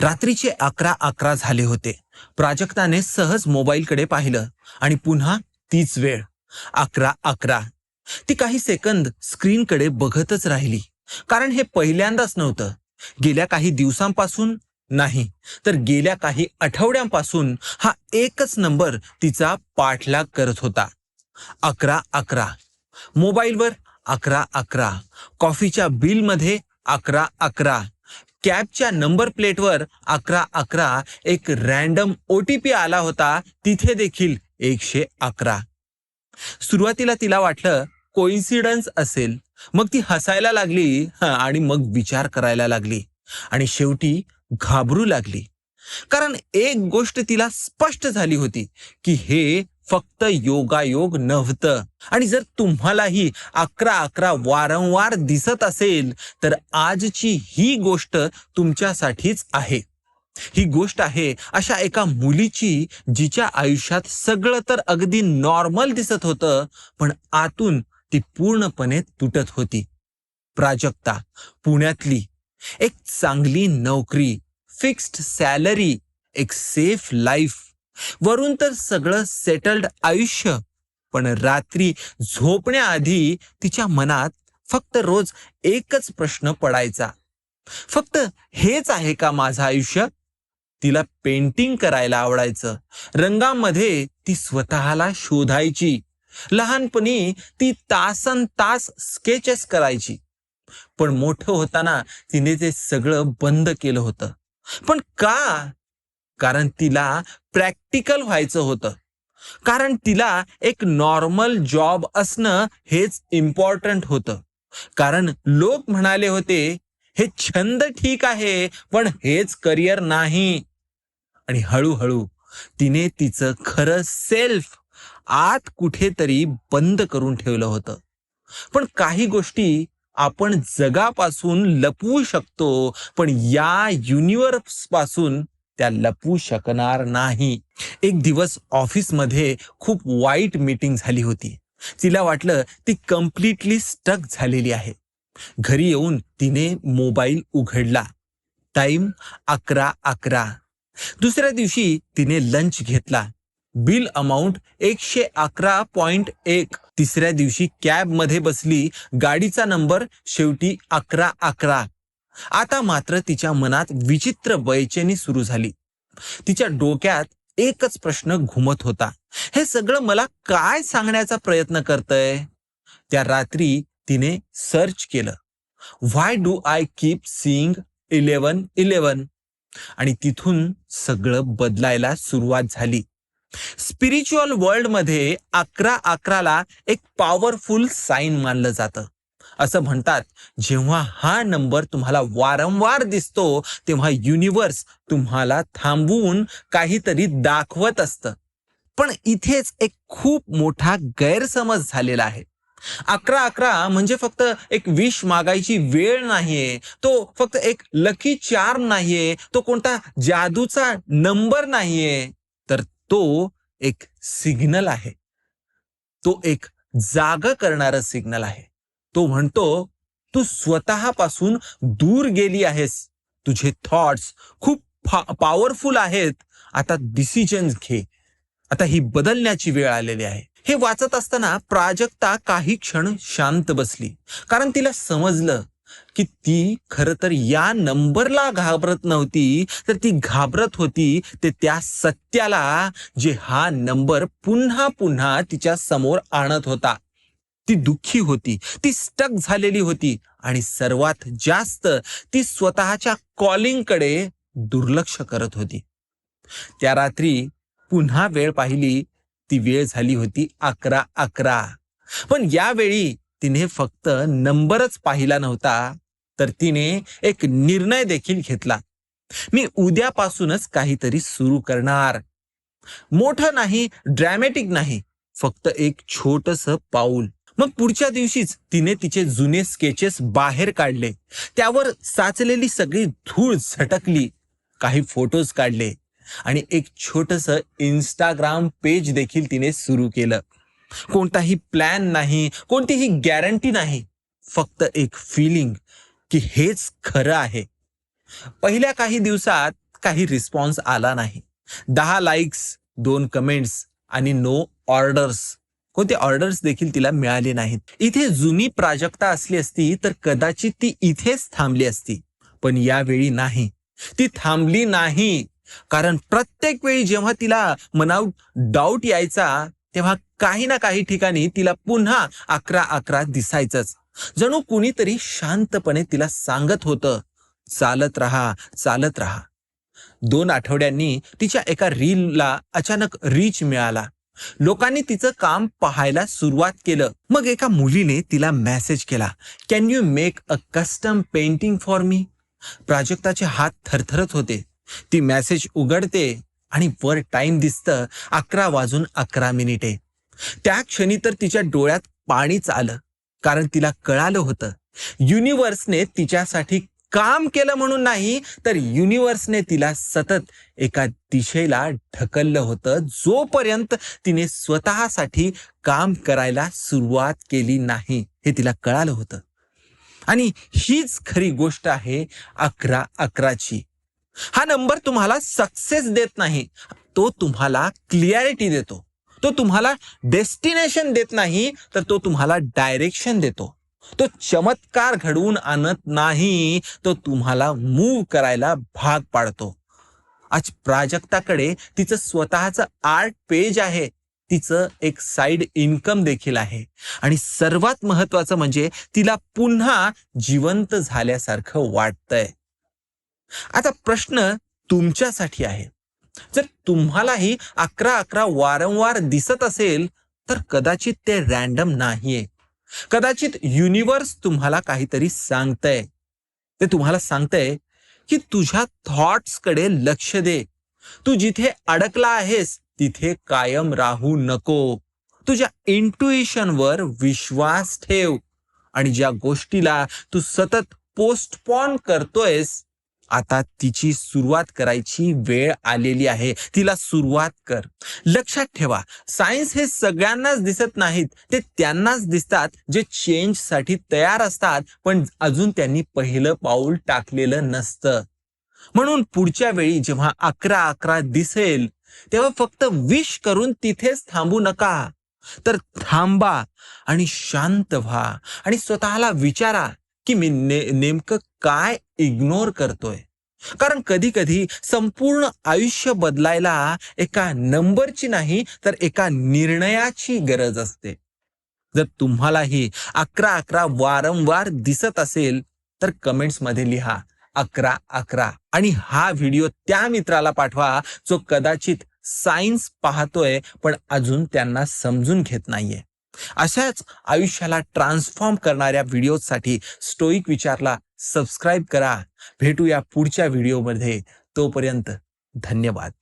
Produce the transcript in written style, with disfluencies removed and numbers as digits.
रात्रीचे 11:11 झाले होते. प्राजक्ताने सहज मोबाईलकडे पाहिलं आणि पुन्हा तीच वेळ. 11:11. ती काही सेकंद स्क्रीनकडे बघतच राहिली. कारण हे पहिल्यांदाच नव्हतं. गेल्या काही दिवसांपासून नाही, तर गेल्या काही आठवड्यांपासून हा एकच नंबर तिचा पाठलाग करत होता. 11:11. मोबाईलवर 11:11. कॉफीच्या बिलमध्ये 11:11. कॅबच्या नंबर प्लेटवर 11:11. एक रॅन्डम OTP आला होता, तिथे देखील 111. सुरुवातीला तिला वाटलं कोइन्सिडन्स असेल. मग ती हसायला लागली आणि मग विचार करायला लागली आणि शेवटी घाबरू लागली. कारण एक गोष्ट तिला स्पष्ट झाली होती की हे फक्त योगायोग नव्हतं. आणि जर तुम्हालाही 11:11 वारंवार दिसत असेल तर आजची ही गोष्ट तुमच्यासाठीच आहे. ही गोष्ट आहे अशा एका मुलीची जिच्या आयुष्यात सगळं तर अगदी नॉर्मल दिसत होतं, पण आतून ती पूर्णपणे तुटत होती. प्राजक्ता, पुण्यातली, एक चांगली नोकरी, फिक्स्ड सॅलरी, एक सेफ लाईफ, वरून तर सगळं सेटल्ड आयुष्य. पण रात्री झोपण्याआधी तिच्या मनात फक्त रोज एकच प्रश्न पडायचा. फक्त हेच आहे का माझं आयुष्य? तिला पेंटिंग करायला आवडायचं. रंगामध्ये ती स्वतःला शोधायची. लहानपणी ती तासन तास स्केचेस करायची. पण मोठं होताना तिने ते सगळं बंद केलं होतं. पण का? कारण तिला प्रॅक्टिकल व्हायचं होतं. कारण तिला एक नॉर्मल जॉब असणं हेच इम्पॉर्टंट होतं. कारण लोक म्हणाले होते हे छंद ठीक आहे, पण हेच करिअर नाही. आणि हळूहळू तिने तिचं खरं सेल्फ आत कुठेतरी बंद करून ठेवलं होतं. पण काही गोष्टी आपण जगापासून लपवू शकतो, पण या युनिव्हर्स पासून त्या लपवू शकणार नाही. एक दिवस ऑफिसमध्ये खूप वाईट मीटिंग झाली होती. तिला वाटलं ती कम्प्लिटली स्टक झालेली आहे. घरी येऊन तिने मोबाईल उघडला. टाइम 11:11. दुसऱ्या दिवशी तिने लंच घेतला. Bill amount 111.1. तिसऱ्या दिवशी कॅब मध्ये बसली. गाडीचा नंबर शेवटी 11:11. आता मात्र तिच्या मनात विचित्र बेचैनी सुरू झाली. तिच्या डोक्यात एकच प्रश्न घुमत होता. हे सगळं मला काय सांगण्याचा प्रयत्न करतंय? त्या रात्री तिने सर्च केलं, व्हाय डू आय कीप सीइंग 11:11. आणि तिथून सगळं बदलायला सुरुवात झाली. स्पिरिच्युअल वर्ल्ड मध्ये 11:11ला एक पॉवरफुल साईन मानलं जातं. असं म्हणतात, जेव्हा हा नंबर तुम्हाला वारंवार दिसतो तेव्हा युनिव्हर्स तुम्हाला थांबवून काहीतरी दाखवत असतं. पण इथेच एक खूप मोठा गैरसमज झालेला आहे. 11:11 म्हणजे फक्त एक विश मागायची वेळ नाहीये. तो फक्त एक लकी चार्म नाहीये. तो कोणता जादूचा नंबर नाहीये. तर तो एक सिग्नल आहे. तो एक जाग करणारं सिग्नल आहे. तो म्हणतो तू स्वतःपासून दूर गेली आहेस. तुझे थॉट्स खूप पॉवरफुल आहेत. आता डिसिजन्स घे. आता ही बदलण्याची वेळ आलेली आहे. हे वाचत असताना प्राजक्ता काही क्षण शांत बसली. कारण तिला समजलं की ती खरं तर या नंबरला घाबरत नव्हती, तर ती घाबरत होती ते त्या सत्याला, जे हा नंबर पुन्हा पुन्हा तिच्या समोर आणत होता. ती दुःखी होती, ती स्टक झालेली होती आणि सर्वात जास्त ती स्वतःच्या कॉलिंगकडे दुर्लक्ष करत होती. त्या रात्री पुन्हा वेळ पाहिली. ती वेळ झाली होती 11:11. पण यावेळी तिने फक्त नंबरच पाहिला नव्हता, तर तिने एक निर्णय देखील घेतला. मी उद्यापासूनच काहीतरी सुरू करणार. मोठं नाही, ड्रॅमॅटिक नाही, फक्त एक छोटंसं पाऊल. मग पुढच्या दिवशीच तिने तिचे जुने स्केचेस बाहेर काढले. त्यावर साचलेली सगळी धूळ झटकली. काही फोटोज काढले आणि एक छोटंसं इंस्टाग्राम पेज देखील तिने सुरू केलं. कोणताही प्लॅन नाही, कोणतीही गॅरंटी नाही, फक्त एक फिलिंग की हेच खरं आहे. पहिल्या काही दिवसात काही रिस्पॉन्स आला नाही. 10 लाईक्स, 2 कमेंट्स आणि नो ऑर्डर्स. कोणते ऑर्डर्स देखील तिला मिळाले नाहीत. इथे जुनी प्राजक्ता असली असती तर कदाचित ती इथेच थांबली असती. पण यावेळी नाही. ती थांबली नाही. कारण प्रत्येक वेळी जेव्हा तिला मनावर डाऊट यायचा तेव्हा काही ना काही ठिकाणी तिला पुन्हा 11-11 दिसायचंच. जणू कुणीतरी शांतपणे तिला सांगत होतं, चालत राहा, चालत राहा. 2 आठवड्यांनी तिच्या एका रीलला अचानक रीच मिळाला. लोकांनी तिचं काम पाहायला सुरुवात केलं. मग एका मुलीने तिला मेसेज केला, can you make a custom painting for me? प्राजक्ताचे हात थरथरत होते. ती मेसेज उघडते आणि वर टाइम दिसतं 11:11. त्या क्षणी तर तिच्या डोळ्यात पाणीच आलं. कारण तिला कळालं होतं, युनिव्हर्सने तिच्यासाठी काम केलं म्हणून नाही, तर युनिव्हर्सने तिला सतत एका दिशेला ढकललं होतं, जोपर्यंत तिने स्वतःसाठी काम करायला सुरुवात केली नाही, हे तिला कळालं होतं. आणि हीच खरी गोष्ट आहे 11-11ची. हा नंबर तुम्हाला सक्सेस देत नाही, तो तुम्हाला क्लिअरिटी देतो. तो तुम्हाला डेस्टिनेशन देत नाही, तर तो तुम्हाला डायरेक्शन देतो. तो चमत्कार घडवून आणत नाही, तो तुम्हाला मूव्ह करायला भाग पाडतो. आज प्राजक्ताकडे तिचं स्वतःचं आर्ट पेज आहे. तिचं एक साइड इन्कम देखील आहे. आणि सर्वात महत्वाचं म्हणजे तिला पुन्हा जिवंत झाल्यासारखं वाटतंय. आता प्रश्न तुमच्यासाठी आहे. जर तुम्हालाही 11-11 वारंवार दिसत असेल तर कदाचित ते रॅन्डम नाहीये. कदाचित युनिव्हर्स तुम्हाला काहीतरी सांगतंय. ते तुम्हाला सांगतंय की तुझ्या थॉट्स कडे लक्ष दे. तू जिथे अडकला आहेस तिथे कायम राहू नको. तुझ्या इंट्युइशनवर विश्वास ठेव. आणि ज्या गोष्टीला तू सतत पोस्टपोन करतोयस, आता तिची सुरुवात करायची वेळ आलेली आहे. तिला सुरुवात कर. लक्षात ठेवा, सायन्स हे सगळ्यांनाच दिसत नाहीत. ते त्यांनाच दिसतात जे चेंजसाठी तयार असतात, पण अजून त्यांनी पहिलं पाऊल टाकलेलं नसतं. म्हणून पुढच्या वेळी जेव्हा 11-11 दिसेल तेव्हा फक्त विश करून तिथेच थांबू नका. तर थांबा आणि शांत व्हा आणि स्वतःला विचारा की मी नेमकं काय इग्नोर करतोय. कारण कधी कधी संपूर्ण आयुष्य बदलायला एका नंबरची नाही तर एका निर्णयाची गरज असते. जर तुम्हालाही 11-11 वारंवार दिसत असेल तर कमेंट्स मध्ये लिहा 11-11 आणि हा व्हिडिओ त्या मित्राला पाठवा जो कदाचित सायन्स पाहतोय पण अजून त्यांना समजून घेत नाहीये. अशाच आयुष्याला ट्रान्सफॉर्म करणाऱ्या व्हिडिओसाठी स्टोइक विचारला सबस्क्राईब करा. भेटूया पुढच्या व्हिडिओमध्ये. तोपर्यंत धन्यवाद.